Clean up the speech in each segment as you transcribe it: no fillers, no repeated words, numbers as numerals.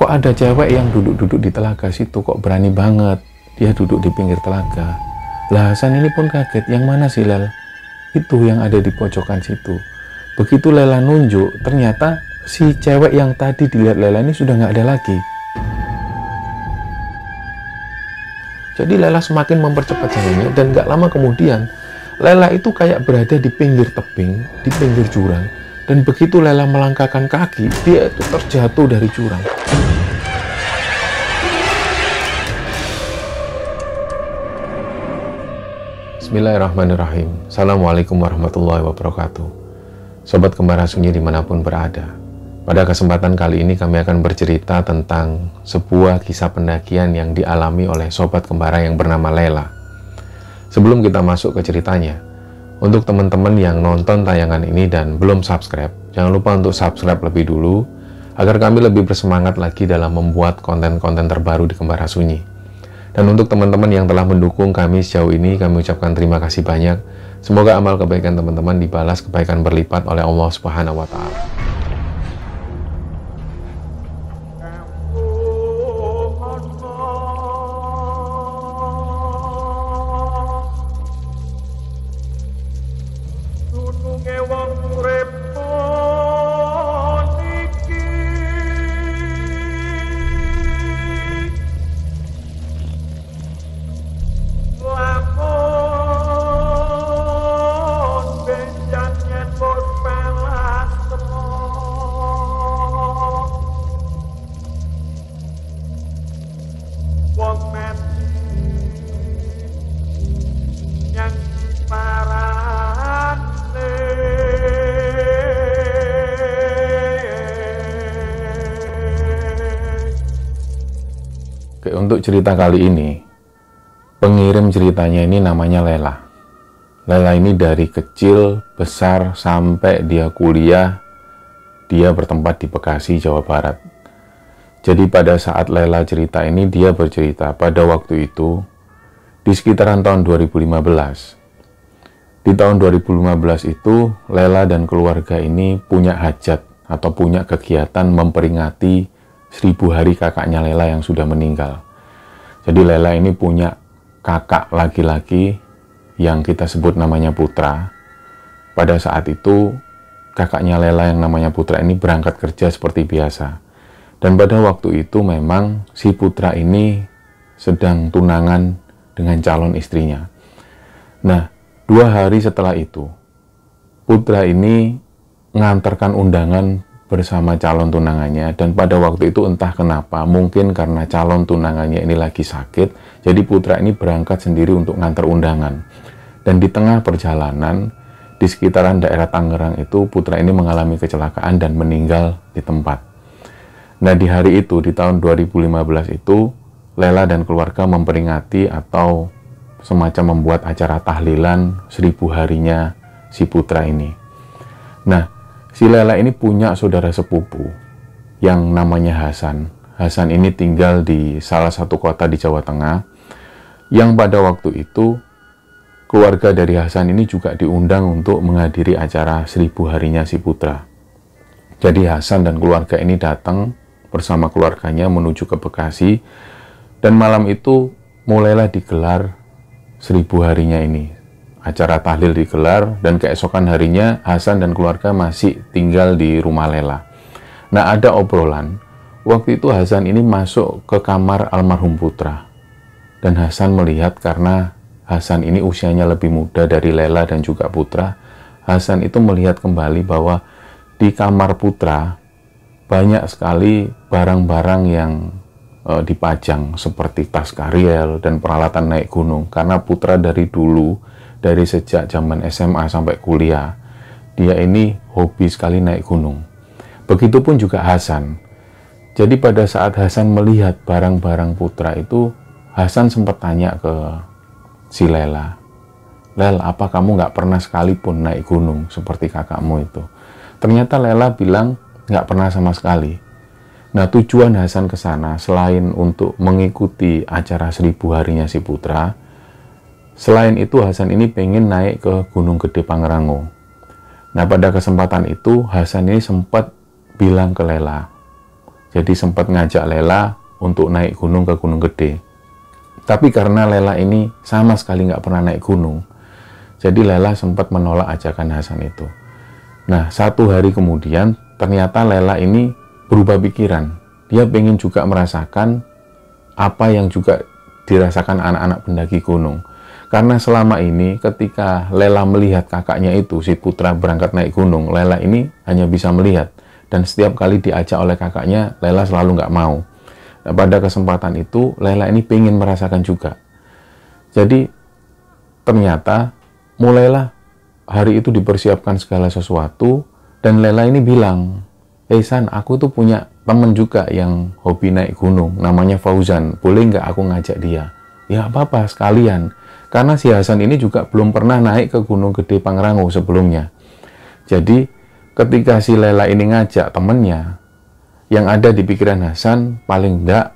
kok ada cewek yang duduk-duduk di telaga situ, kok berani banget dia duduk di pinggir telaga. Lah Hasan ini pun kaget, yang mana sih Lel? Itu yang ada di pojokan situ. Begitu Lela nunjuk, ternyata si cewek yang tadi dilihat Lela ini sudah nggak ada lagi. Jadi Lela semakin mempercepat jalannya, dan nggak lama kemudian Lela itu kayak berada di pinggir tebing, di pinggir jurang. Dan begitu Lela melangkahkan kaki, dia itu terjatuh dari jurang. Bismillahirrahmanirrahim. Assalamualaikum warahmatullahi wabarakatuh. Sobat Kembara Sunyi dimanapun berada, pada kesempatan kali ini kami akan bercerita tentang sebuah kisah pendakian yang dialami oleh Sobat Kembara yang bernama Lela. Sebelum kita masuk ke ceritanya, untuk teman-teman yang nonton tayangan ini dan belum subscribe, jangan lupa untuk subscribe lebih dulu, agar kami lebih bersemangat lagi dalam membuat konten-konten terbaru di Kembara Sunyi. Dan untuk teman-teman yang telah mendukung kami sejauh ini, kami ucapkan terima kasih banyak. Semoga amal kebaikan teman-teman dibalas kebaikan berlipat oleh Allah Subhanahu wa Ta'ala. Oke, untuk cerita kali ini, pengirim ceritanya ini namanya Lela. Lela ini dari kecil, besar, sampai dia kuliah, dia bertempat di Bekasi, Jawa Barat. Jadi pada saat Lela cerita ini, dia bercerita pada waktu itu, di sekitaran tahun 2015. Di tahun 2015 itu, Lela dan keluarga ini punya hajat atau punya kegiatan memperingati 1000 hari kakaknya Lela yang sudah meninggal. Jadi Lela ini punya kakak laki-laki yang kita sebut namanya Putra. Pada saat itu kakaknya Lela yang namanya Putra ini berangkat kerja seperti biasa. Dan pada waktu itu memang si Putra ini sedang tunangan dengan calon istrinya. Nah, 2 hari setelah itu Putra ini mengantarkan undangan bersama calon tunangannya, dan pada waktu itu entah kenapa, mungkin karena calon tunangannya ini lagi sakit, jadi Putra ini berangkat sendiri untuk ngantar undangan. Dan di tengah perjalanan di sekitaran daerah Tangerang itu, Putra ini mengalami kecelakaan dan meninggal di tempat. Nah, di hari itu, di tahun 2015 itu, Lela dan keluarga memperingati atau semacam membuat acara tahlilan 1000 harinya si Putra ini. Nah, si Lela ini punya saudara sepupu yang namanya Hasan. Hasan ini tinggal di salah satu kota di Jawa Tengah, yang pada waktu itu keluarga dari Hasan ini juga diundang untuk menghadiri acara 1000 harinya si Putra. Jadi Hasan dan keluarga ini datang bersama keluarganya menuju ke Bekasi, dan malam itu mulailah digelar 1000 harinya ini. Acara tahlil digelar, dan keesokan harinya Hasan dan keluarga masih tinggal di rumah Lela. Nah, ada obrolan. Waktu itu Hasan ini masuk ke kamar almarhum Putra. Dan Hasan melihat, karena Hasan ini usianya lebih muda dari Lela dan juga Putra, Hasan itu melihat kembali bahwa di kamar Putra banyak sekali barang-barang yang dipajang, seperti tas kariel dan peralatan naik gunung. Karena Putra dari dulu, dari sejak zaman SMA sampai kuliah, dia ini hobi sekali naik gunung. Begitupun juga Hasan. Jadi pada saat Hasan melihat barang-barang Putra itu, Hasan sempat tanya ke si Lela, "Lel, apa kamu nggak pernah sekalipun naik gunung seperti kakakmu itu?" Ternyata Lela bilang nggak pernah sama sekali. Nah, tujuan Hasan ke sana selain untuk mengikuti acara 1000 harinya si Putra, selain itu Hasan ini pengen naik ke Gunung Gede Pangrango. Nah, pada kesempatan itu Hasan ini sempat bilang ke Lela, Jadi sempat ngajak Lela untuk naik gunung ke Gunung Gede. Tapi karena Lela ini sama sekali nggak pernah naik gunung, jadi Lela sempat menolak ajakan Hasan itu. Nah, 1 hari kemudian ternyata Lela ini berubah pikiran. Dia pengen juga merasakan apa yang juga dirasakan anak-anak pendaki gunung. Karena selama ini ketika Lela melihat kakaknya itu, si Putra berangkat naik gunung, Lela ini hanya bisa melihat. Dan setiap kali diajak oleh kakaknya, Lela selalu nggak mau. Nah, pada kesempatan itu, Lela ini pengen merasakan juga. Jadi, ternyata mulailah hari itu dipersiapkan segala sesuatu, dan Lela ini bilang, San, aku tuh punya temen juga yang hobi naik gunung, namanya Fauzan. Boleh nggak aku ngajak dia? Ya apa-apa, sekalian. Karena si Hasan ini juga belum pernah naik ke Gunung Gede Pangrango sebelumnya. Jadi, ketika si Lela ini ngajak temennya, yang ada di pikiran Hasan, paling enggak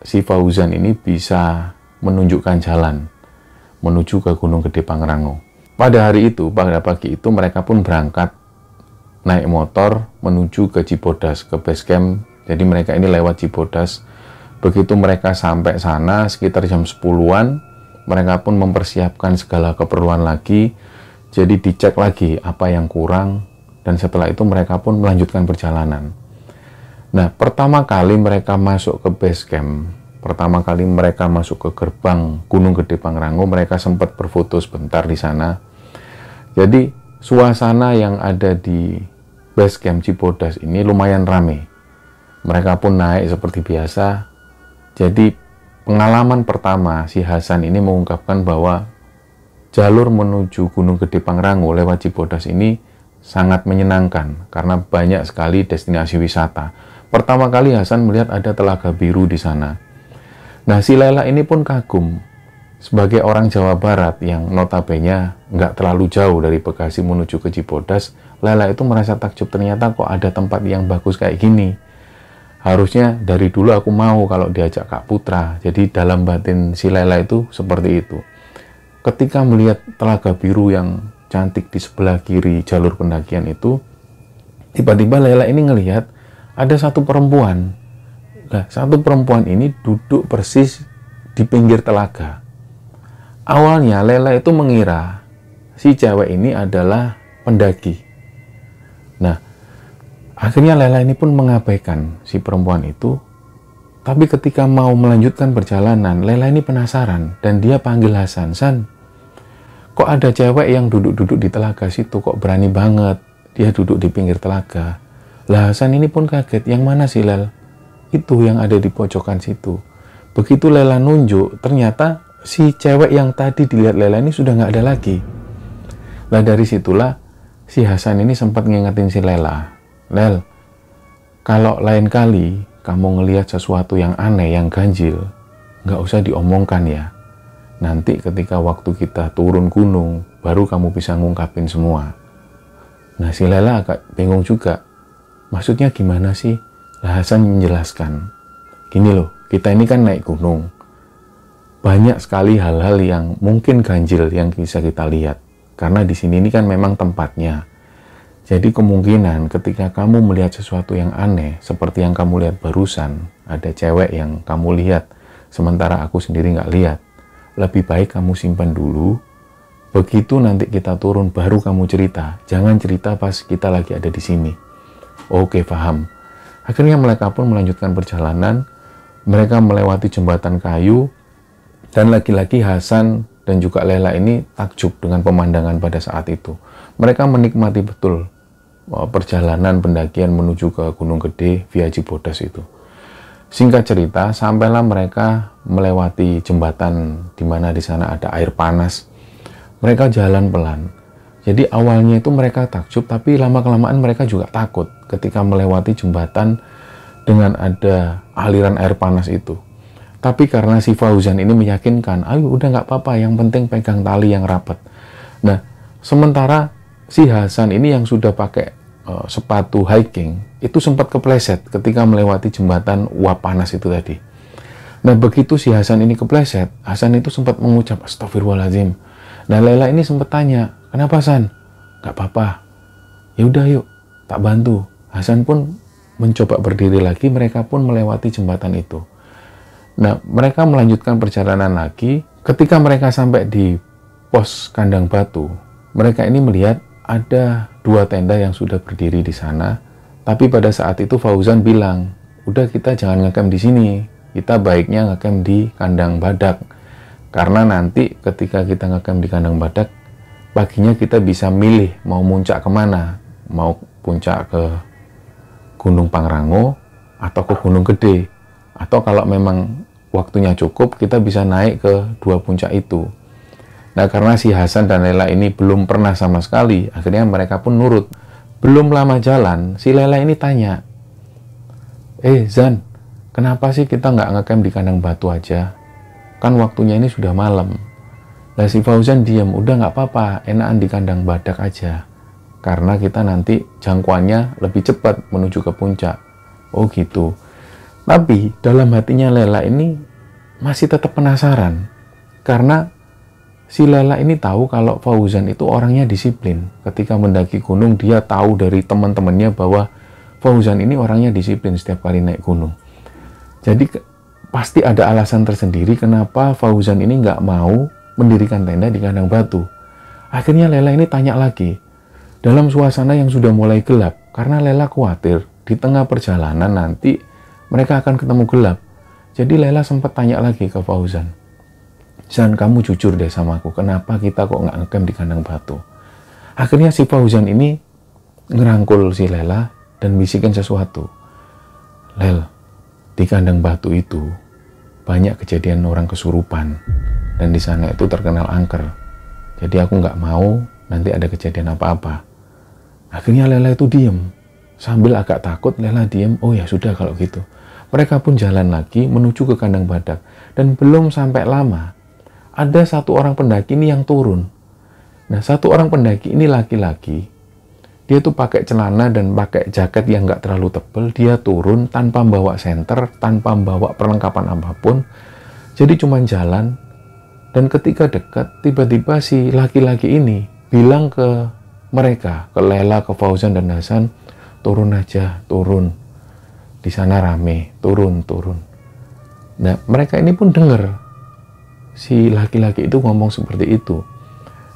si Fauzan ini bisa menunjukkan jalan menuju ke Gunung Gede Pangrango. Pada hari itu, pada pagi itu, mereka pun berangkat naik motor menuju ke Cibodas, ke base camp. Jadi mereka ini lewat Cibodas. Begitu mereka sampai sana, sekitar jam 10-an, mereka pun mempersiapkan segala keperluan lagi. Jadi dicek lagi apa yang kurang, dan setelah itu mereka pun melanjutkan perjalanan. Nah, pertama kali mereka masuk ke base camp, pertama kali mereka masuk ke gerbang Gunung Gede Pangrango, mereka sempat berfoto sebentar di sana. Jadi, suasana yang ada di base camp Cibodas ini lumayan ramai. Mereka pun naik seperti biasa. Jadi, pengalaman pertama si Hasan ini mengungkapkan bahwa jalur menuju Gunung Gede Pangrango lewat Cibodas ini sangat menyenangkan karena banyak sekali destinasi wisata. Pertama kali Hasan melihat ada telaga biru di sana. Nah, si Lela ini pun kagum. Sebagai orang Jawa Barat yang notabene nggak terlalu jauh dari Bekasi menuju ke Cibodas, Lela itu merasa takjub, ternyata kok ada tempat yang bagus kayak gini. Harusnya dari dulu aku mau kalau diajak Kak Putra. Jadi dalam batin si Lela itu seperti itu. Ketika melihat telaga biru yang cantik di sebelah kiri jalur pendakian itu, tiba-tiba Lela ini ngelihat ada satu perempuan. Nah, satu perempuan ini duduk persis di pinggir telaga. Awalnya Lela itu mengira si cewek ini adalah pendaki. Nah, akhirnya Lela ini pun mengabaikan si perempuan itu. Tapi ketika mau melanjutkan perjalanan, Lela ini penasaran dan dia panggil Hasan, San, kok ada cewek yang duduk-duduk di telaga situ, kok berani banget dia duduk di pinggir telaga. Lah, Hasan ini pun kaget, yang mana sih Lel? Itu yang ada di pojokan situ. Begitu Lela nunjuk, ternyata si cewek yang tadi dilihat Lela ini sudah nggak ada lagi. Lah, dari situlah si Hasan ini sempat ngingetin si Lela, Lel, kalau lain kali kamu ngelihat sesuatu yang aneh, yang ganjil, nggak usah diomongkan ya. Nanti ketika waktu kita turun gunung, baru kamu bisa ngungkapin semua. Nah, si Lela agak bingung juga. Maksudnya gimana sih? Lah, Hasan menjelaskan. Gini loh, kita ini kan naik gunung. Banyak sekali hal-hal yang mungkin ganjil yang bisa kita lihat. Karena di sini ini kan memang tempatnya. Jadi kemungkinan ketika kamu melihat sesuatu yang aneh, seperti yang kamu lihat barusan, ada cewek yang kamu lihat, sementara aku sendiri nggak lihat. Lebih baik kamu simpan dulu, begitu nanti kita turun baru kamu cerita. Jangan cerita pas kita lagi ada di sini. Oke, paham. Akhirnya mereka pun melanjutkan perjalanan. Mereka melewati jembatan kayu, dan lagi-lagi Hasan dan juga Lela ini takjub dengan pemandangan pada saat itu. Mereka menikmati betul perjalanan pendakian menuju ke Gunung Gede via Cibodas itu. Singkat cerita, sampailah mereka melewati jembatan di mana di sana ada air panas. Mereka jalan pelan. Jadi awalnya itu mereka takjub, tapi lama-kelamaan mereka juga takut ketika melewati jembatan dengan ada aliran air panas itu. Tapi karena si Fauzan ini meyakinkan, ayo udah nggak apa-apa, yang penting pegang tali yang rapat. Nah, sementara si Hasan ini yang sudah pakai sepatu hiking, itu sempat kepleset ketika melewati jembatan uap panas itu tadi. Nah, begitu si Hasan ini kepleset, Hasan itu sempat mengucap astagfirullahaladzim. Nah, Lela ini sempat tanya, kenapa Hasan? Gak apa-apa. Ya udah yuk, tak bantu. Hasan pun mencoba berdiri lagi, mereka pun melewati jembatan itu. Nah, mereka melanjutkan perjalanan lagi. Ketika mereka sampai di pos kandang batu, mereka ini melihat ada 2 tenda yang sudah berdiri di sana. Tapi pada saat itu Fauzan bilang, udah kita jangan ngecamp di sini, kita baiknya ngecamp di kandang badak. Karena nanti ketika kita ngecamp di kandang badak, paginya kita bisa milih mau muncak kemana, mau puncak ke Gunung Pangrango atau ke Gunung Gede, atau kalau memang waktunya cukup kita bisa naik ke 2 puncak itu. Nah, karena si Hasan dan Lela ini belum pernah sama sekali, akhirnya mereka pun nurut. Belum lama jalan, si Lela ini tanya, Zan, kenapa sih kita nggak ngecamp di kandang batu aja? Kan waktunya ini sudah malam. Nah, si Fauzan diam, udah nggak apa-apa, enakan di kandang badak aja. Karena kita nanti jangkauannya lebih cepat menuju ke puncak. Oh gitu. Tapi dalam hatinya Lela ini masih tetap penasaran. Karena si Lela ini tahu kalau Fauzan itu orangnya disiplin. Ketika mendaki gunung, dia tahu dari teman-temannya bahwa Fauzan ini orangnya disiplin setiap kali naik gunung. Jadi pasti ada alasan tersendiri kenapa Fauzan ini nggak mau mendirikan tenda di kandang batu. Akhirnya Lela ini tanya lagi. Dalam suasana yang sudah mulai gelap, karena Lela khawatir di tengah perjalanan nanti mereka akan ketemu gelap. Jadi Lela sempat tanya lagi ke Fauzan, Zan, kamu jujur deh sama aku, kenapa kita kok nggak ngecamp di kandang batu? Akhirnya si Fauzan ini ngerangkul si Lela dan bisikin sesuatu. Lel, di kandang batu itu banyak kejadian orang kesurupan dan di sana itu terkenal angker. Jadi aku nggak mau nanti ada kejadian apa-apa. Akhirnya Lela itu diem. Sambil agak takut, Lela diem. Oh ya sudah kalau gitu. Mereka pun jalan lagi menuju ke kandang badak. Dan belum sampai lama, ada 1 orang pendaki ini yang turun. Nah, 1 orang pendaki ini laki-laki. Dia tuh pakai celana dan pakai jaket yang nggak terlalu tebal. Dia turun tanpa membawa senter, tanpa membawa perlengkapan apapun. Jadi cuma jalan. Dan ketika dekat, tiba-tiba si laki-laki ini bilang ke mereka, ke Lela, ke Fauzan dan Hasan, turun aja, turun. Di sana rame, turun. Nah, mereka ini pun dengar si laki-laki itu ngomong seperti itu.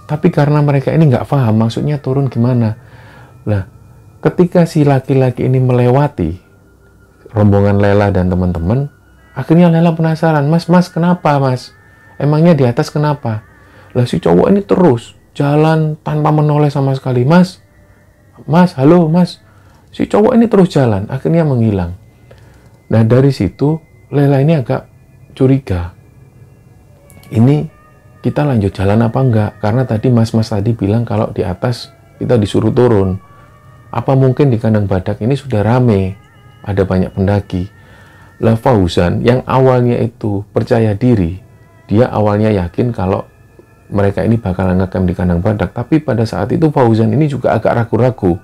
Tapi karena mereka ini nggak paham maksudnya turun gimana. Nah, ketika si laki-laki ini melewati rombongan Lela dan teman-teman, akhirnya Lela penasaran, Mas, kenapa Mas? Emangnya di atas kenapa? Lah si cowok ini terus jalan tanpa menoleh sama sekali. Mas, halo Mas. Si cowok ini terus jalan, akhirnya menghilang. Nah, dari situ Lela ini agak curiga. Ini kita lanjut jalan apa enggak? Karena tadi mas-mas tadi bilang kalau di atas kita disuruh turun. Apa mungkin di kandang badak ini sudah rame, ada banyak pendaki. Lah Fauzan yang awalnya itu percaya diri, dia awalnya yakin kalau mereka ini bakalan ngecamp di kandang badak. Tapi pada saat itu Fauzan ini juga agak ragu-ragu.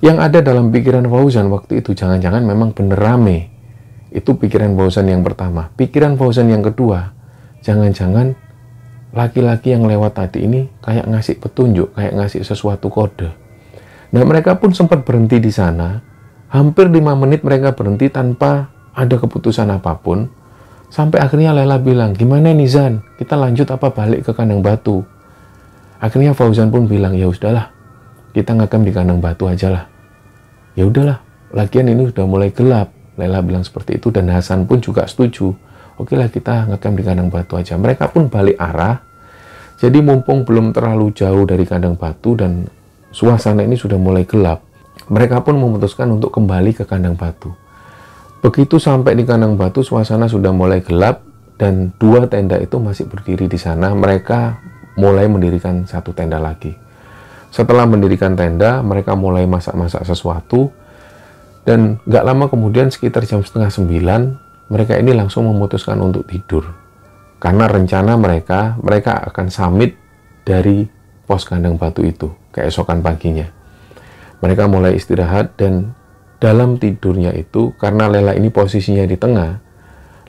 Yang ada dalam pikiran Fauzan waktu itu jangan-jangan memang bener rame. Itu pikiran Fauzan yang pertama. Pikiran Fauzan yang kedua, jangan-jangan laki-laki yang lewat tadi ini kayak ngasih petunjuk, kayak ngasih sesuatu kode. Nah, mereka pun sempat berhenti di sana. Hampir 5 menit mereka berhenti tanpa ada keputusan apapun. Sampai akhirnya Lela bilang, gimana nih Zan? Kita lanjut apa balik ke kandang batu? Akhirnya Fauzan pun bilang, ya udahlah, kita ngecamp di kandang batu aja lah. Ya udahlah, lagian ini sudah mulai gelap. Lela bilang seperti itu dan Hasan pun juga setuju. Oke lah, kita ngecamp di kandang batu aja. Mereka pun balik arah. Jadi mumpung belum terlalu jauh dari kandang batu dan suasana ini sudah mulai gelap, mereka pun memutuskan untuk kembali ke kandang batu. Begitu sampai di kandang batu, suasana sudah mulai gelap dan 2 tenda itu masih berdiri di sana. Mereka mulai mendirikan 1 tenda lagi. Setelah mendirikan tenda, mereka mulai masak-masak sesuatu dan gak lama kemudian sekitar jam 8:30 mereka ini langsung memutuskan untuk tidur. Karena rencana mereka akan summit dari pos kandang batu itu keesokan paginya. Mereka mulai istirahat dan dalam tidurnya itu, karena Lela ini posisinya di tengah,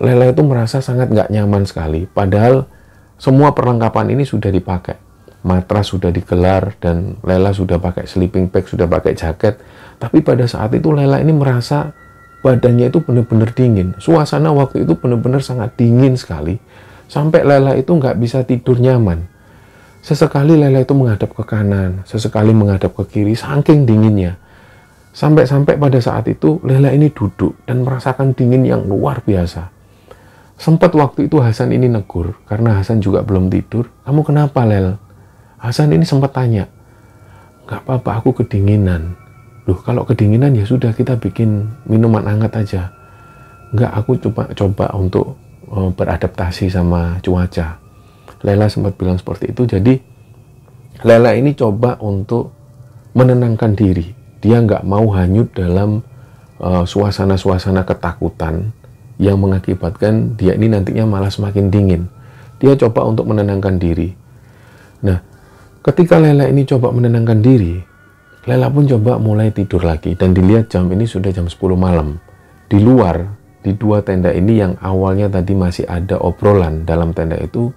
Lela itu merasa sangat nggak nyaman sekali. Padahal semua perlengkapan ini sudah dipakai. Matras sudah digelar dan Lela sudah pakai sleeping bag, sudah pakai jaket. Tapi pada saat itu Lela ini merasa badannya itu benar-benar dingin. Suasana waktu itu benar-benar sangat dingin sekali. Sampai Lela itu nggak bisa tidur nyaman. Sesekali Lela itu menghadap ke kanan, sesekali menghadap ke kiri, saking dinginnya. Sampai-sampai pada saat itu Lela ini duduk dan merasakan dingin yang luar biasa. Sempat waktu itu Hasan ini negur, karena Hasan juga belum tidur. Kamu kenapa, Lel? Hasan ini sempat tanya. Nggak apa-apa, aku kedinginan. Loh, kalau kedinginan ya sudah, kita bikin minuman hangat aja. Nggak, aku coba untuk beradaptasi sama cuaca. Lela sempat bilang seperti itu. Jadi Lela ini coba untuk menenangkan diri. Dia nggak mau hanyut dalam suasana-suasana ketakutan yang mengakibatkan dia ini nantinya malah semakin dingin. Dia coba untuk menenangkan diri. Nah, ketika Lela ini coba menenangkan diri, Lela pun coba mulai tidur lagi. Dan dilihat jam ini sudah jam 10 malam. Di luar, di dua tenda ini yang awalnya tadi masih ada obrolan dalam tenda itu,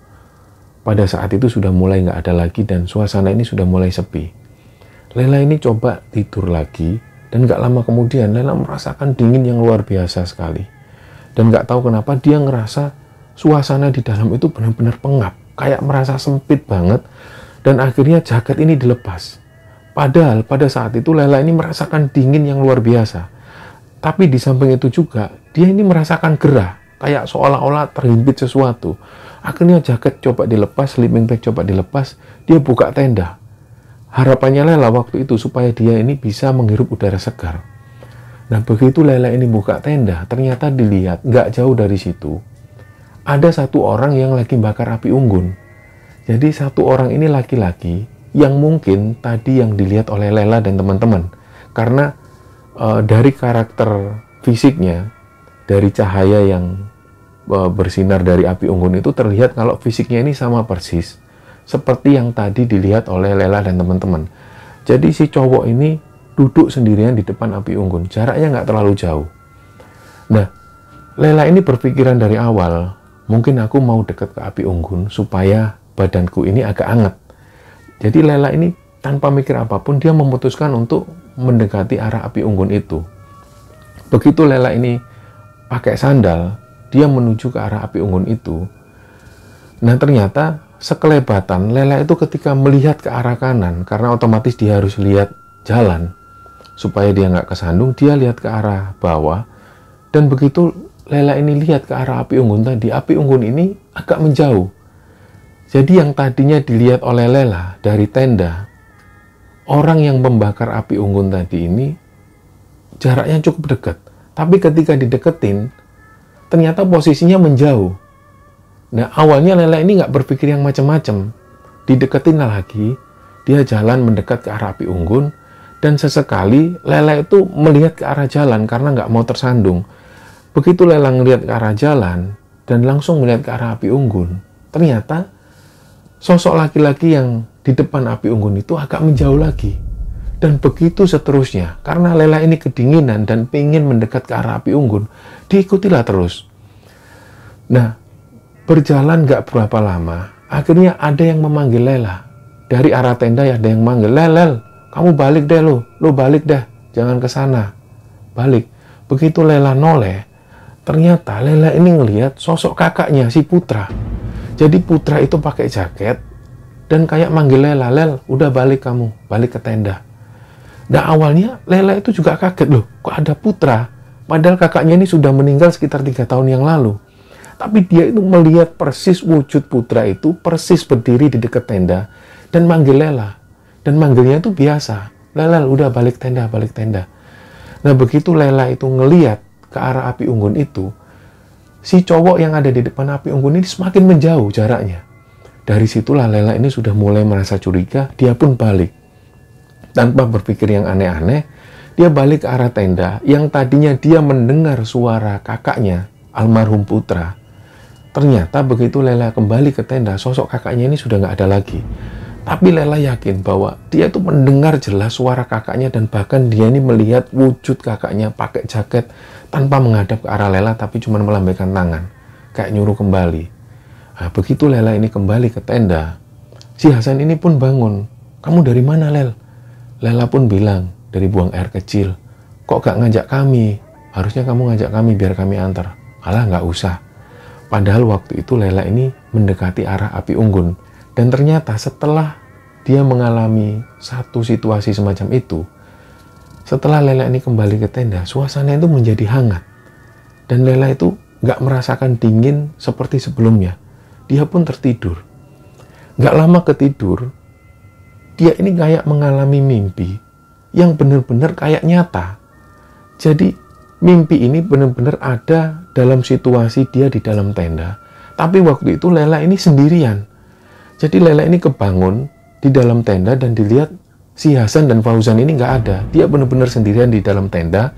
pada saat itu sudah mulai nggak ada lagi dan suasana ini sudah mulai sepi. Lela ini coba tidur lagi dan nggak lama kemudian Lela merasakan dingin yang luar biasa sekali. Dan nggak tahu kenapa dia ngerasa suasana di dalam itu benar-benar pengap, kayak merasa sempit banget. Dan akhirnya jaket ini dilepas. Padahal pada saat itu Lela ini merasakan dingin yang luar biasa. Tapi di samping itu juga dia ini merasakan gerah, kayak seolah-olah terhimpit sesuatu. Akhirnya jaket coba dilepas, sleeping bag coba dilepas, dia buka tenda. Harapannya Lela waktu itu supaya dia ini bisa menghirup udara segar. Nah, begitu Lela ini buka tenda, ternyata dilihat nggak jauh dari situ ada satu orang yang lagi bakar api unggun. Jadi satu orang ini laki-laki yang mungkin tadi yang dilihat oleh Lela dan teman-teman. Karena dari karakter fisiknya, dari cahaya yang bersinar dari api unggun itu terlihat kalau fisiknya ini sama persis seperti yang tadi dilihat oleh Lela dan teman-teman. Jadi si cowok ini duduk sendirian di depan api unggun, jaraknya nggak terlalu jauh. Nah, Lela ini berpikiran dari awal, mungkin aku mau dekat ke api unggun supaya badanku ini agak hangat. Jadi Lela ini tanpa mikir apapun, dia memutuskan untuk mendekati arah api unggun itu. Begitu Lela ini pakai sandal, dia menuju ke arah api unggun itu. Nah, ternyata sekelebatan Lela itu ketika melihat ke arah kanan, karena otomatis dia harus lihat jalan supaya dia nggak kesandung, dia lihat ke arah bawah. Dan begitu Lela ini lihat ke arah api unggun tadi, api unggun ini agak menjauh. Jadi yang tadinya dilihat oleh Lela dari tenda, orang yang membakar api unggun tadi ini jaraknya cukup dekat. Tapi ketika dideketin, ternyata posisinya menjauh. Nah, awalnya Lela ini nggak berpikir yang macam-macam. Dideketin lagi, dia jalan mendekat ke arah api unggun, dan sesekali Lela itu melihat ke arah jalan karena nggak mau tersandung. Begitu Lela ngelihat ke arah jalan dan langsung melihat ke arah api unggun, ternyata sosok laki-laki yang di depan api unggun itu agak menjauh lagi. Dan begitu seterusnya, karena Lela ini kedinginan dan ingin mendekat ke arah api unggun, diikutilah terus. Nah, berjalan nggak berapa lama, akhirnya ada yang memanggil Lela. Dari arah tenda ada yang manggil, Lel, kamu balik deh lo balik deh, jangan ke sana, balik. Begitu Lela noleh, ternyata Lela ini ngelihat sosok kakaknya, si Putra. Jadi Putra itu pakai jaket dan kayak manggil Lela, Lel, udah balik kamu, balik ke tenda. Nah, awalnya Lela itu juga kaget, loh, kok ada Putra? Padahal kakaknya ini sudah meninggal sekitar 3 tahun yang lalu. Tapi dia itu melihat persis wujud Putra itu, persis berdiri di dekat tenda dan manggil Lela. Dan manggilnya itu biasa, Lel, udah balik tenda, balik tenda. Nah, begitu Lela itu ngeliat ke arah api unggun itu, si cowok yang ada di depan api unggun ini semakin menjauh jaraknya. Dari situlah Lela ini sudah mulai merasa curiga, dia pun balik. Tanpa berpikir yang aneh-aneh, dia balik ke arah tenda yang tadinya dia mendengar suara kakaknya, almarhum Putra. Ternyata begitu Lela kembali ke tenda, sosok kakaknya ini sudah nggak ada lagi. Tapi Lela yakin bahwa dia tuh mendengar jelas suara kakaknya dan bahkan dia ini melihat wujud kakaknya pakai jaket tanpa menghadap ke arah Lela tapi cuma melambaikan tangan, kayak nyuruh kembali. Nah, begitu Lela ini kembali ke tenda, si Hasan ini pun bangun. Kamu dari mana, Lel? Lela pun bilang, dari buang air kecil. Kok gak ngajak kami? Harusnya kamu ngajak kami biar kami antar. Alah, nggak usah. Padahal waktu itu Lela ini mendekati arah api unggun. Dan ternyata setelah dia mengalami satu situasi semacam itu, setelah Lela ini kembali ke tenda, suasana itu menjadi hangat. Dan Lela itu nggak merasakan dingin seperti sebelumnya. Dia pun tertidur. Nggak lama ketidur, dia ini kayak mengalami mimpi yang benar-benar kayak nyata. Jadi mimpi ini benar-benar ada dalam situasi dia di dalam tenda. Tapi waktu itu Lela ini sendirian. Jadi Lela ini kebangun di dalam tenda dan dilihat si Hasan dan Fauzan ini nggak ada. Dia benar-benar sendirian di dalam tenda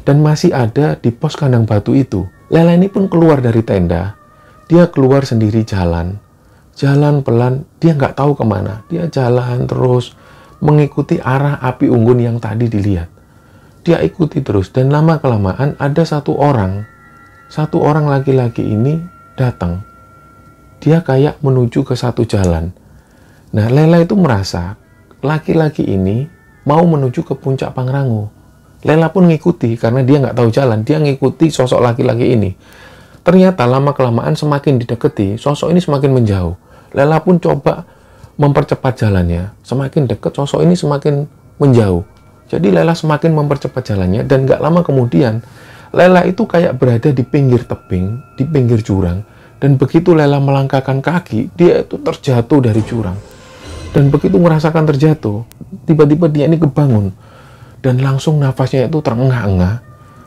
dan masih ada di pos kandang batu itu. Lela ini pun keluar dari tenda. Dia keluar sendiri jalan pelan. Dia nggak tahu kemana. Dia jalan terus mengikuti arah api unggun yang tadi dilihat. Dia ikuti terus dan lama-kelamaan ada satu orang laki-laki ini datang. Dia kayak menuju ke satu jalan. Nah, Lela itu merasa laki-laki ini mau menuju ke puncak Pangrango. Lela pun ngikuti karena dia nggak tahu jalan. Dia ngikuti sosok laki-laki ini. Ternyata lama-kelamaan semakin dideketi, sosok ini semakin menjauh. Lela pun coba mempercepat jalannya. Semakin dekat, sosok ini semakin menjauh. Jadi Lela semakin mempercepat jalannya dan gak lama kemudian Lela itu kayak berada di pinggir tebing, di pinggir jurang. Dan begitu Lela melangkahkan kaki, dia itu terjatuh dari jurang. Dan begitu merasakan terjatuh, tiba-tiba dia ini kebangun. Dan langsung nafasnya itu terengah-engah.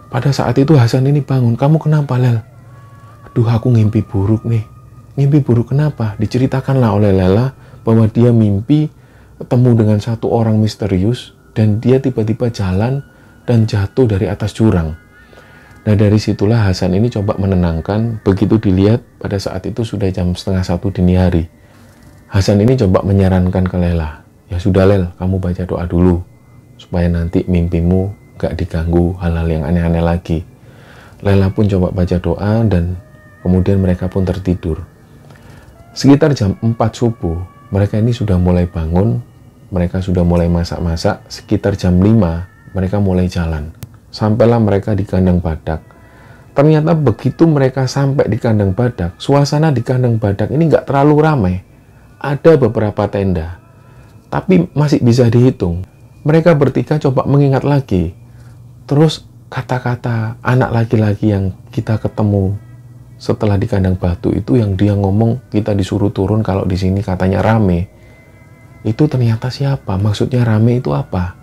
Pada saat itu Hasan ini bangun. Kamu kenapa, Lel? Aduh, aku ngimpi buruk nih. Ngimpi buruk kenapa? Diceritakanlah oleh Lela bahwa dia mimpi ketemu dengan satu orang misterius. Dan dia tiba-tiba jalan dan jatuh dari atas jurang. Nah, dari situlah Hasan ini coba menenangkan. Begitu dilihat pada saat itu sudah jam 12:30 dini hari. Hasan ini coba menyarankan ke Lela. Ya sudah, Lel, kamu baca doa dulu. Supaya nanti mimpimu gak diganggu hal-hal yang aneh-aneh lagi. Lela pun coba baca doa dan kemudian mereka pun tertidur. Sekitar jam 4 subuh, mereka ini sudah mulai bangun. Mereka sudah mulai masak-masak. Sekitar jam 5 mereka mulai jalan. Sampailah mereka di kandang badak. Ternyata begitu mereka sampai di kandang badak, suasana di kandang badak ini nggak terlalu ramai. Ada beberapa tenda, tapi masih bisa dihitung. Mereka bertiga coba mengingat lagi. Terus kata-kata anak laki-laki yang kita ketemu setelah di kandang batu itu, yang dia ngomong kita disuruh turun kalau di sini katanya rame. Itu ternyata siapa? Maksudnya rame itu apa?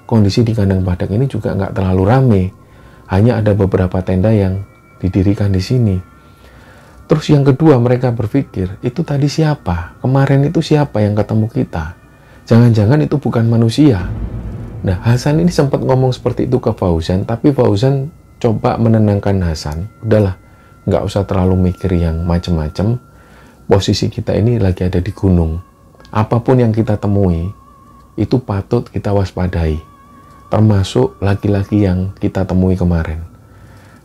Kondisi di kandang badak ini juga nggak terlalu rame. Hanya ada beberapa tenda yang didirikan di sini. Terus yang kedua, mereka berpikir, itu tadi siapa? Kemarin itu siapa yang ketemu kita? Jangan-jangan itu bukan manusia. Nah, Hasan ini sempat ngomong seperti itu ke Fauzan, tapi Fauzan coba menenangkan Hasan. Udahlah, nggak usah terlalu mikir yang macem-macem. Posisi kita ini lagi ada di gunung. Apapun yang kita temui, itu patut kita waspadai. Termasuk laki-laki yang kita temui kemarin.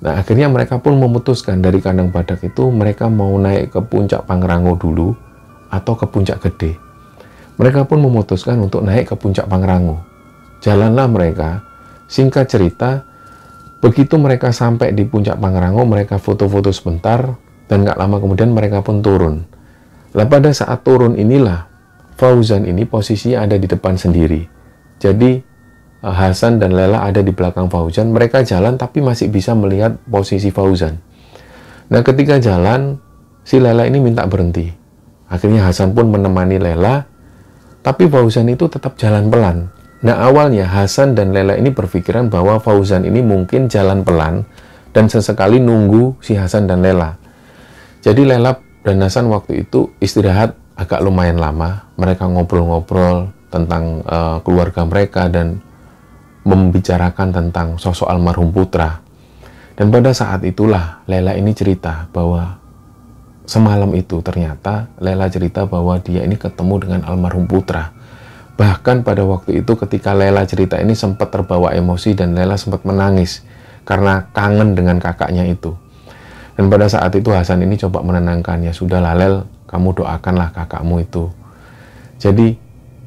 Nah, akhirnya mereka pun memutuskan dari kandang badak itu, mereka mau naik ke puncak Pangrango dulu, atau ke puncak Gede. Mereka pun memutuskan untuk naik ke puncak Pangrango. Jalanlah mereka. Singkat cerita, begitu mereka sampai di puncak Pangrango, mereka foto-foto sebentar, dan gak lama kemudian mereka pun turun. Nah, pada saat turun inilah, Fauzan ini posisinya ada di depan sendiri. Jadi Hasan dan Lela ada di belakang Fauzan. Mereka jalan tapi masih bisa melihat posisi Fauzan. Nah, ketika jalan, si Lela ini minta berhenti. Akhirnya Hasan pun menemani Lela, tapi Fauzan itu tetap jalan pelan. Nah, awalnya Hasan dan Lela ini berpikiran bahwa Fauzan ini mungkin jalan pelan dan sesekali nunggu si Hasan dan Lela. Jadi Lela dan Hasan waktu itu istirahat agak lumayan lama. Mereka ngobrol-ngobrol tentang keluarga mereka dan membicarakan tentang sosok almarhum putra. Dan pada saat itulah Lela ini cerita bahwa semalam itu ternyata Lela cerita bahwa dia ini ketemu dengan almarhum putra. Bahkan pada waktu itu ketika Lela cerita ini sempat terbawa emosi dan Lela sempat menangis karena kangen dengan kakaknya itu. Dan pada saat itu Hasan ini coba menenangkannya. Sudahlah, Lel, kamu doakanlah kakakmu itu. Jadi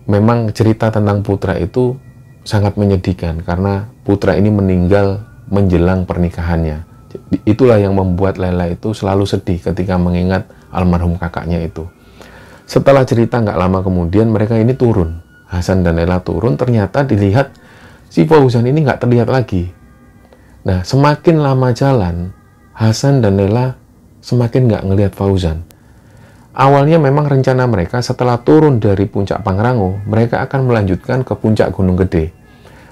memang cerita tentang putra itu sangat menyedihkan karena putra ini meninggal menjelang pernikahannya. Itulah yang membuat Lela itu selalu sedih ketika mengingat almarhum kakaknya itu. Setelah cerita nggak lama kemudian mereka ini turun. Hasan dan Lela turun, ternyata dilihat si Fauzan ini nggak terlihat lagi. Nah, semakin lama jalan, Hasan dan Lela semakin nggak ngelihat Fauzan. Awalnya memang rencana mereka setelah turun dari puncak Pangrango, mereka akan melanjutkan ke puncak Gunung Gede.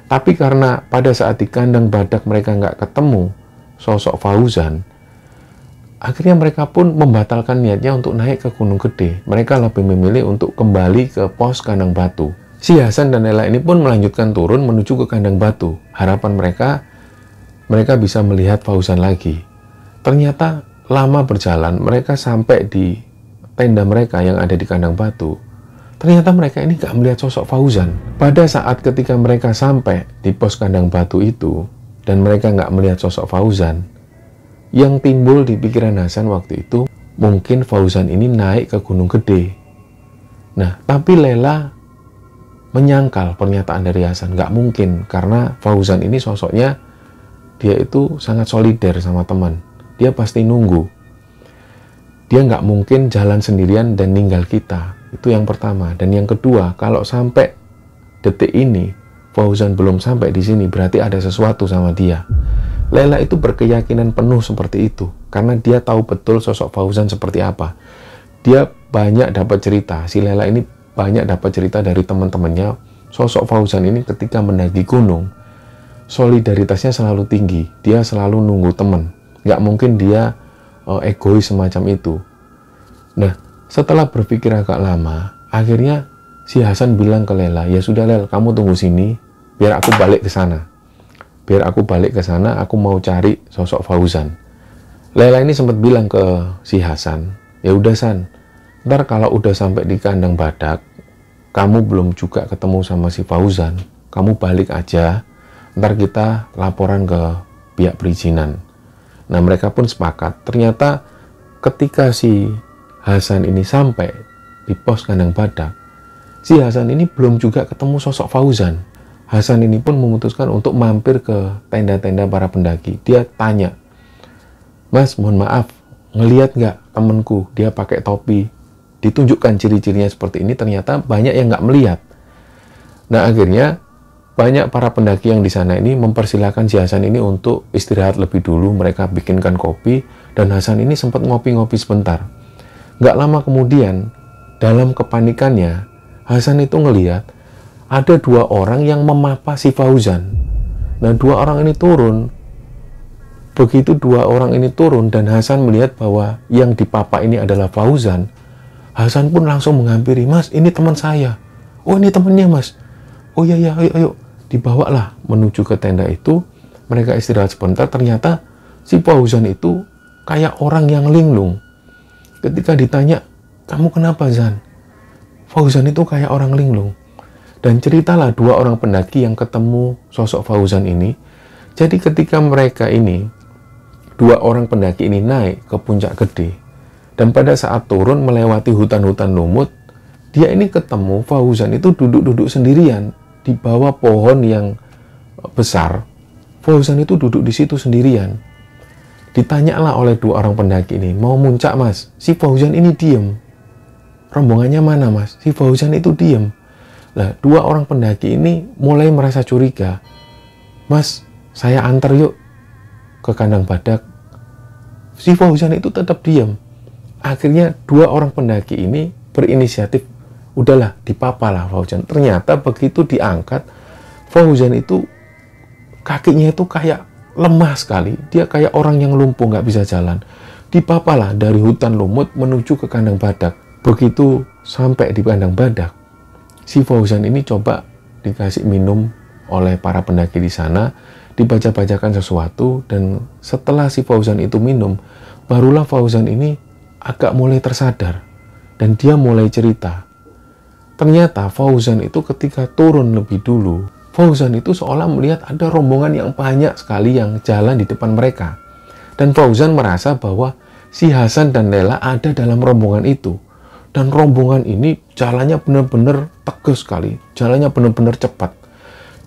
Tapi karena pada saat di kandang badak mereka nggak ketemu sosok Fauzan, akhirnya mereka pun membatalkan niatnya untuk naik ke Gunung Gede. Mereka lebih memilih untuk kembali ke pos kandang batu. Si Hasan dan Lela ini pun melanjutkan turun menuju ke kandang batu. Harapan mereka bisa melihat Fauzan lagi. Ternyata lama berjalan, mereka sampai di tenda mereka yang ada di kandang batu. Ternyata mereka ini gak melihat sosok Fauzan. Pada saat ketika mereka sampai di pos kandang batu itu, dan mereka gak melihat sosok Fauzan, yang timbul di pikiran Hasan waktu itu, mungkin Fauzan ini naik ke Gunung Gede. Nah, tapi Lela menyangkal pernyataan dari Hasan. Gak mungkin, karena Fauzan ini sosoknya, dia itu sangat solider sama teman. Dia pasti nunggu. Dia nggak mungkin jalan sendirian dan ninggal kita. Itu yang pertama. Dan yang kedua, kalau sampai detik ini Fauzan belum sampai di sini, berarti ada sesuatu sama dia. Lela itu berkeyakinan penuh seperti itu karena dia tahu betul sosok Fauzan seperti apa. Dia banyak dapat cerita. Si Lela ini banyak dapat cerita dari teman-temannya. Sosok Fauzan ini ketika mendaki gunung, solidaritasnya selalu tinggi. Dia selalu nunggu teman. Nggak mungkin dia egois semacam itu. Nah, setelah berpikir agak lama, akhirnya si Hasan bilang ke Lela, ya sudah Lel, kamu tunggu sini, biar aku balik ke sana. Biar aku balik ke sana, aku mau cari sosok Fauzan. Lela ini sempat bilang ke si Hasan, ya udah San, ntar kalau udah sampai di kandang badak, kamu belum juga ketemu sama si Fauzan, kamu balik aja, ntar kita laporan ke pihak perizinan. Nah, mereka pun sepakat. Ternyata ketika si Hasan ini sampai di pos kandang badak, si Hasan ini belum juga ketemu sosok Fauzan. Hasan ini pun memutuskan untuk mampir ke tenda-tenda para pendaki. Dia tanya, Mas, mohon maaf, ngelihat nggak temenku, dia pakai topi. Ditunjukkan ciri-cirinya seperti ini, ternyata banyak yang nggak melihat. Nah, akhirnya banyak para pendaki yang di sana ini mempersilahkan si Hasan ini untuk istirahat lebih dulu. Mereka bikinkan kopi, dan Hasan ini sempat ngopi-ngopi sebentar. Nggak lama kemudian, dalam kepanikannya, Hasan itu ngelihat ada dua orang yang memapa si Fauzan. Nah, dua orang ini turun. Begitu dua orang ini turun dan Hasan melihat bahwa yang dipapa ini adalah Fauzan, Hasan pun langsung menghampiri, Mas, ini teman saya. Oh, ini temannya, Mas. Oh iya, ayo. Dibawalah menuju ke tenda itu. Mereka istirahat sebentar. Ternyata si Fauzan itu kayak orang yang linglung. Ketika ditanya, kamu kenapa, Zan? Fauzan itu kayak orang linglung. Dan ceritalah dua orang pendaki yang ketemu sosok Fauzan ini. Jadi ketika mereka ini, dua orang pendaki ini naik ke puncak Gede, dan pada saat turun melewati hutan-hutan lumut, dia ini ketemu Fauzan itu duduk-duduk sendirian di bawah pohon yang besar. Fauzan itu duduk di situ sendirian. Ditanyalah oleh dua orang pendaki ini, mau muncak, Mas? Si Fauzan ini diem. Rombongannya mana, Mas? Si Fauzan itu diem. Lah, dua orang pendaki ini mulai merasa curiga. Mas, saya antar yuk ke kandang badak. Si Fauzan itu tetap diam. Akhirnya dua orang pendaki ini berinisiatif, udahlah dipapalah Fauzan. Ternyata begitu diangkat, Fauzan itu kakinya itu kayak lemah sekali. Dia kayak orang yang lumpuh, nggak bisa jalan. Dipapalah dari hutan lumut menuju ke kandang badak. Begitu sampai di kandang badak, si Fauzan ini coba dikasih minum oleh para pendaki di sana, dibaca-bacakan sesuatu, dan setelah si Fauzan itu minum, barulah Fauzan ini agak mulai tersadar, dan dia mulai cerita. Ternyata Fauzan itu ketika turun lebih dulu, Fauzan itu seolah melihat ada rombongan yang banyak sekali yang jalan di depan mereka. Dan Fauzan merasa bahwa si Hasan dan Lela ada dalam rombongan itu. Dan rombongan ini jalannya benar-benar tegas sekali, jalannya benar-benar cepat.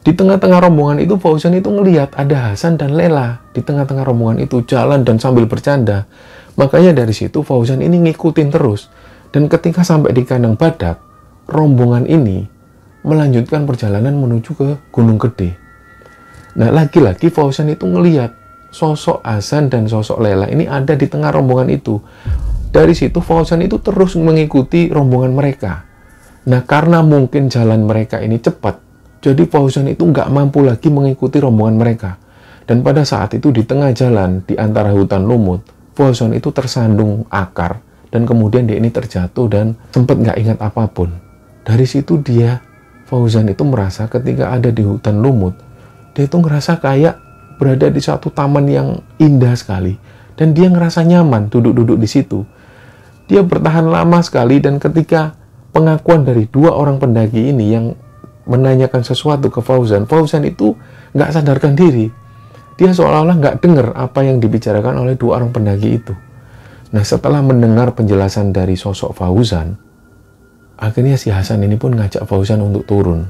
Di tengah-tengah rombongan itu Fauzan itu ngelihat ada Hasan dan Lela di tengah-tengah rombongan itu jalan dan sambil bercanda. Makanya dari situ Fauzan ini ngikutin terus. Dan ketika sampai di kandang badak, rombongan ini melanjutkan perjalanan menuju ke Gunung Gede. Nah, lagi-lagi Fauzan itu ngelihat sosok Hasan dan sosok Lela ini ada di tengah rombongan itu. Dari situ Fauzan itu terus mengikuti rombongan mereka. Nah, karena mungkin jalan mereka ini cepat, jadi Fauzan itu nggak mampu lagi mengikuti rombongan mereka. Dan pada saat itu di tengah jalan, di antara hutan lumut, Fauzan itu tersandung akar. Dan kemudian dia ini terjatuh dan sempat nggak ingat apapun. Dari situ Fauzan itu merasa ketika ada di hutan lumut, dia itu ngerasa kayak berada di suatu taman yang indah sekali. Dan dia ngerasa nyaman duduk-duduk di situ. Dia bertahan lama sekali dan ketika pengakuan dari dua orang pendaki ini yang menanyakan sesuatu ke Fauzan, Fauzan itu nggak sadarkan diri. Dia seolah-olah nggak dengar apa yang dibicarakan oleh dua orang pendaki itu. Nah, setelah mendengar penjelasan dari sosok Fauzan, akhirnya si Hasan ini pun ngajak Fauzan untuk turun.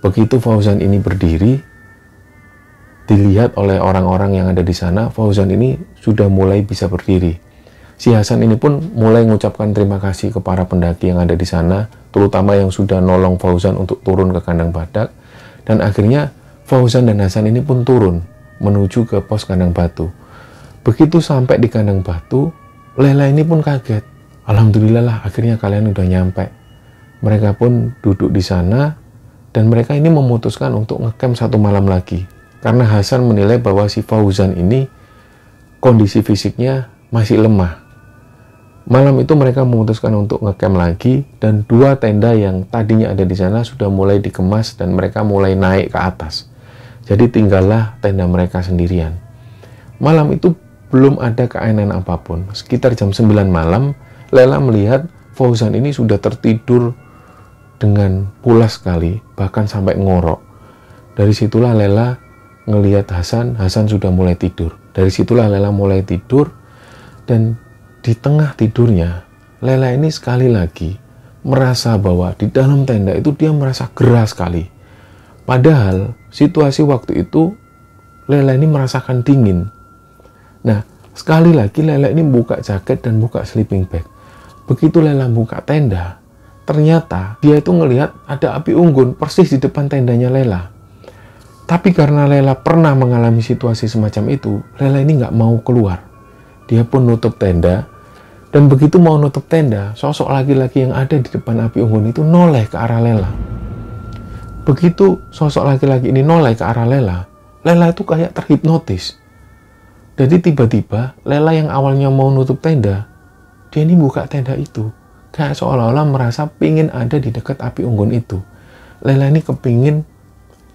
Begitu Fauzan ini berdiri, dilihat oleh orang-orang yang ada di sana, Fauzan ini sudah mulai bisa berdiri. Si Hasan ini pun mulai mengucapkan terima kasih ke para pendaki yang ada di sana, terutama yang sudah nolong Fauzan untuk turun ke kandang badak. Dan akhirnya Fauzan dan Hasan ini pun turun menuju ke pos kandang batu. Begitu sampai di kandang batu, Lela ini pun kaget. Alhamdulillah lah, akhirnya kalian udah nyampe. Mereka pun duduk di sana dan mereka ini memutuskan untuk ngecamp 1 malam lagi. Karena Hasan menilai bahwa si Fauzan ini kondisi fisiknya masih lemah. Malam itu mereka memutuskan untuk ngecamp lagi dan 2 tenda yang tadinya ada di sana sudah mulai dikemas dan mereka mulai naik ke atas. Jadi tinggallah tenda mereka sendirian. Malam itu belum ada keanehan apapun. Sekitar jam 9 malam, Lela melihat Fauzan ini sudah tertidur dengan pulas sekali, bahkan sampai ngorok. Dari situlah Lela ngelihat Hasan sudah mulai tidur. Dari situlah Lela mulai tidur dan di tengah tidurnya, Lela ini sekali lagi merasa bahwa di dalam tenda itu dia merasa gerah sekali. Padahal situasi waktu itu Lela ini merasakan dingin. Nah, sekali lagi Lela ini buka jaket dan buka sleeping bag. Begitu Lela buka tenda, ternyata dia itu ngelihat ada api unggun persis di depan tendanya Lela. Tapi karena Lela pernah mengalami situasi semacam itu, Lela ini nggak mau keluar. Dia pun nutup tenda. Dan begitu mau nutup tenda, sosok laki-laki yang ada di depan api unggun itu noleh ke arah Lela. Begitu sosok laki-laki ini noleh ke arah Lela, Lela itu kayak terhipnotis. Jadi tiba-tiba Lela yang awalnya mau nutup tenda, dia ini buka tenda itu. Kayak seolah-olah merasa pingin ada di dekat api unggun itu. Lela ini kepingin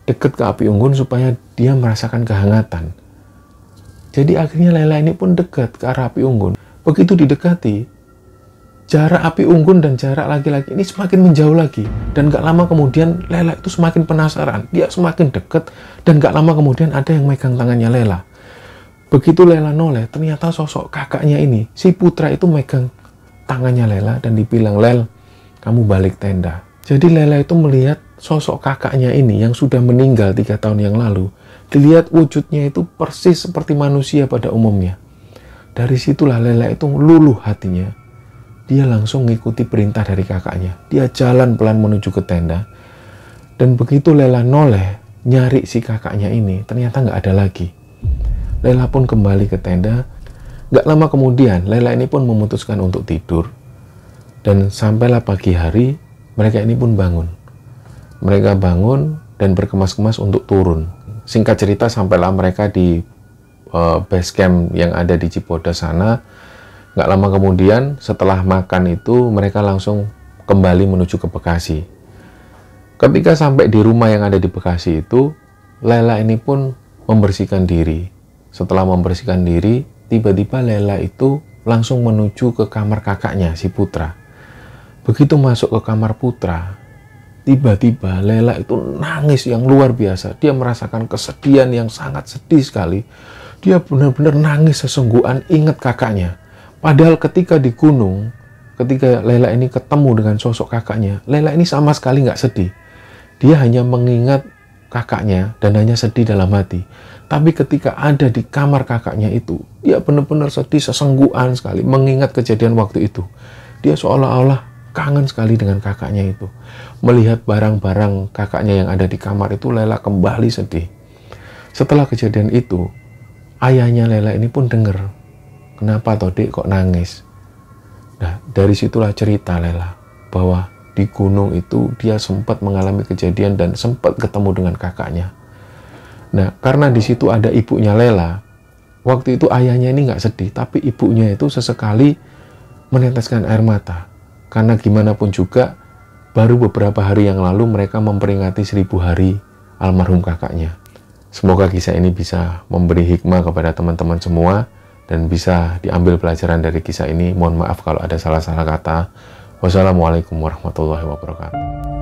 deket ke api unggun supaya dia merasakan kehangatan. Jadi akhirnya Lela ini pun dekat ke arah api unggun. Begitu didekati, jarak api unggun dan jarak laki-laki ini semakin menjauh lagi. Dan gak lama kemudian Lela itu semakin penasaran. Dia semakin dekat dan gak lama kemudian ada yang megang tangannya Lela. Begitu Lela noleh, ternyata sosok kakaknya ini, si Putra itu megang tangannya Lela dan dibilang, "Lel, kamu balik tenda." Jadi Lela itu melihat sosok kakaknya ini yang sudah meninggal 3 tahun yang lalu. Dilihat wujudnya itu persis seperti manusia pada umumnya. Dari situlah Lela itu luluh hatinya. Dia langsung mengikuti perintah dari kakaknya. Dia jalan pelan menuju ke tenda. Dan begitu Lela noleh, nyari si kakaknya ini, ternyata nggak ada lagi. Lela pun kembali ke tenda. Nggak lama kemudian, Lela ini pun memutuskan untuk tidur. Dan sampailah pagi hari, mereka ini pun bangun. Mereka bangun dan berkemas-kemas untuk turun. Singkat cerita, sampailah mereka di base camp yang ada di Cibodas sana. Nggak lama kemudian setelah makan itu mereka langsung kembali menuju ke Bekasi. Ketika sampai di rumah yang ada di Bekasi itu, Lela ini pun membersihkan diri. Setelah membersihkan diri, tiba-tiba Lela itu langsung menuju ke kamar kakaknya, si Putra. Begitu masuk ke kamar Putra, tiba-tiba Lela itu nangis yang luar biasa. Dia merasakan kesedihan yang sangat sedih sekali. Dia benar-benar nangis sesungguhan ingat kakaknya. Padahal ketika di gunung, ketika Lela ini ketemu dengan sosok kakaknya, Lela ini sama sekali nggak sedih. Dia hanya mengingat kakaknya dan hanya sedih dalam hati. Tapi ketika ada di kamar kakaknya itu, dia benar-benar sedih sesenggukan sekali mengingat kejadian waktu itu. Dia seolah-olah kangen sekali dengan kakaknya itu. Melihat barang-barang kakaknya yang ada di kamar itu, Lela kembali sedih. Setelah kejadian itu, ayahnya Lela ini pun dengar, kenapa toh Dek kok nangis? Nah, dari situlah cerita Lela bahwa di gunung itu dia sempat mengalami kejadian dan sempat ketemu dengan kakaknya. Nah, karena di situ ada ibunya Lela, waktu itu ayahnya ini nggak sedih, tapi ibunya itu sesekali meneteskan air mata. Karena gimana pun juga, baru beberapa hari yang lalu mereka memperingati 1000 hari almarhum kakaknya. Semoga kisah ini bisa memberi hikmah kepada teman-teman semua dan bisa diambil pelajaran dari kisah ini. Mohon maaf kalau ada salah-salah kata. Wassalamualaikum warahmatullahi wabarakatuh.